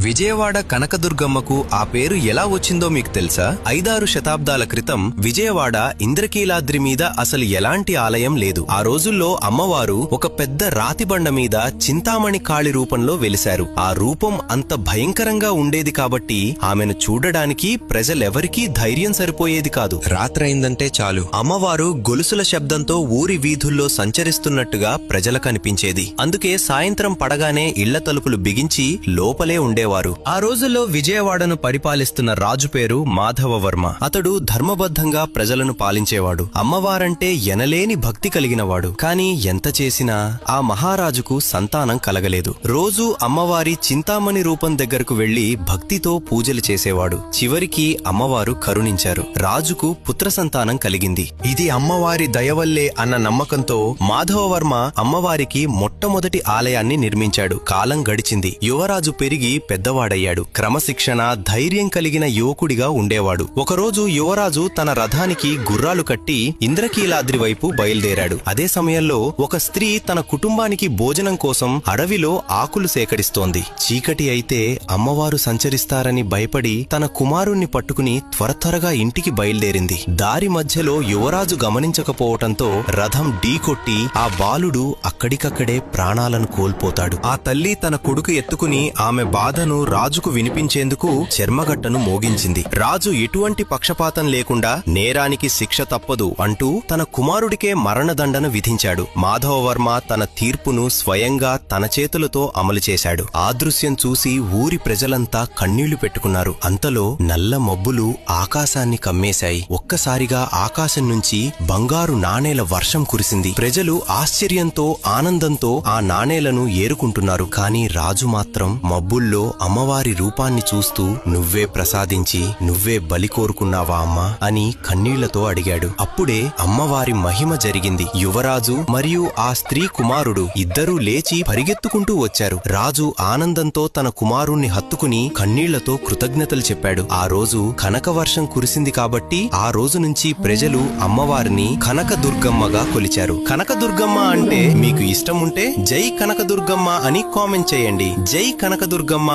విజయవాడ కనకదుర్గమ్మకు ఆ పేరు ఎలా వచ్చిందో మీకు తెలుసా? 5-6 శతాబ్దాల క్రితం విజయవాడ ఇంద్రకీలాద్రి మీద అసలు ఎలాంటి ఆలయం లేదు. ఆ రోజుల్లో అమ్మవారు ఒక పెద్ద రాతిబండ మీద చింతామణి కాళి రూపంలో వెలిశారు. ఆ రూపం అంత భయంకరంగా ఉండేది కాబట్టి ఆమెను చూడడానికి ప్రజలెవరికీ ధైర్యం సరిపోయేది కాదు. రాత్రైందంటే చాలు అమ్మవారు గొలుసుల శబ్దంతో ఊరి వీధుల్లో సంచరిస్తున్నట్టుగా ప్రజలకనిపించేది. అందుకే సాయంత్రం పడగానే ఇళ్ల తలుపులు బిగించి లోపలే ఉండేవారు. ఆ రోజుల్లో విజయవాడను పరిపాలిస్తున్న రాజు పేరు మాధవవర్మ. అతడు ధర్మబద్ధంగా ప్రజలను పాలించేవాడు. అమ్మవారంటే ఎనలేని భక్తి కలిగినవాడు. కాని ఎంత చేసినా ఆ మహారాజుకు సంతానం కలగలేదు. రోజూ అమ్మవారి చింతామణి రూపం దగ్గరకు వెళ్లి భక్తితో పూజలు చేసేవాడు. చివరికి అమ్మవారు కరుణించారు. రాజుకు పుత్ర సంతానం కలిగింది. ఇది అమ్మవారి దయవల్లే అన్న నమ్మకంతో మాధవవర్మ అమ్మవారికి మొట్టమొదటి ఆలయాన్ని నిర్మించాడు. కాలం గడిచింది. యువరాజు పెరిగి పెద్దవాడయ్యాడు. క్రమశిక్షణ, ధైర్యం కలిగిన యువకుడిగా ఉండేవాడు. ఒకరోజు యువరాజు తన రథానికి గుర్రాలు కట్టి ఇంద్రకీలాద్రి వైపు బయలుదేరాడు. అదే సమయంలో ఒక స్త్రీ తన కుటుంబానికి భోజనం కోసం అడవిలో ఆకులు సేకరిస్తోంది. చీకటి అయితే అమ్మవారు సంచరిస్తారని భయపడి తన కుమారుణ్ణి పట్టుకుని త్వరగా ఇంటికి బయలుదేరింది. దారి మధ్యలో యువరాజు గమనించకపోవటంతో రథం ఢీకొట్టి ఆ బాలుడు అక్కడికక్కడే ప్రాణాలను కోల్పోతాడు. ఆ తల్లి తన కొడుకు ఎత్తుకుని ఆమె బాధను రాజుకు వినిపించేందుకు చర్మగట్టను మోగించింది. రాజు ఎటువంటి పక్షపాతం లేకుండా నేరానికి శిక్ష తప్పదు అంటూ తన కుమారుడికే మరణదండన విధించాడు. మాధవవర్మ తన తీర్పును స్వయంగా తన చేతులతో అమలు చేశాడు. ఆ దృశ్యం చూసి ఊరి ప్రజలంతా కన్నీళ్లు పెట్టుకున్నారు. అంతలో నల్ల మబ్బులు ఆకాశాన్ని కమ్మేశాయి. ఒక్కసారిగా ఆకాశం నుంచి బంగారు నాణేల వర్షం కురిసింది. ప్రజలు ఆశ్చర్యంతో ఆనందంతో ఆ నాణేలను ఏరుకుంటున్నారు. కాని రాజు మాత్రం మబ్బుల్లో అమ్మవారి రూపాన్ని చూస్తూ నువ్వే ప్రసాదించి నువ్వే బలి కోరుకున్నావా అమ్మా అని కన్నీళ్లతో అడిగాడు. అప్పుడే అమ్మవారి మహిమ జరిగింది. యువరాజు మరియు ఆ స్త్రీ కుమారుడు ఇద్దరూ లేచి పరిగెత్తుకుంటూ వచ్చారు. రాజు ఆనందంతో తన కుమారుణ్ణి హత్తుకుని కన్నీళ్లతో కృతజ్ఞతలు చెప్పాడు. ఆ రోజు కనకవర్షం కురిసింది కాబట్టి ఆ రోజు నుంచి ప్రజలు అమ్మవారిని కనకదుర్గమ్మగా కొలిచారు. కనకదుర్గమ్మ అంటే మీకు ఇష్టం ఉంటే జై కనకదుర్గమ్మ అని కామెంట్ చేయండి. జై కనకదుర్గమ్మ.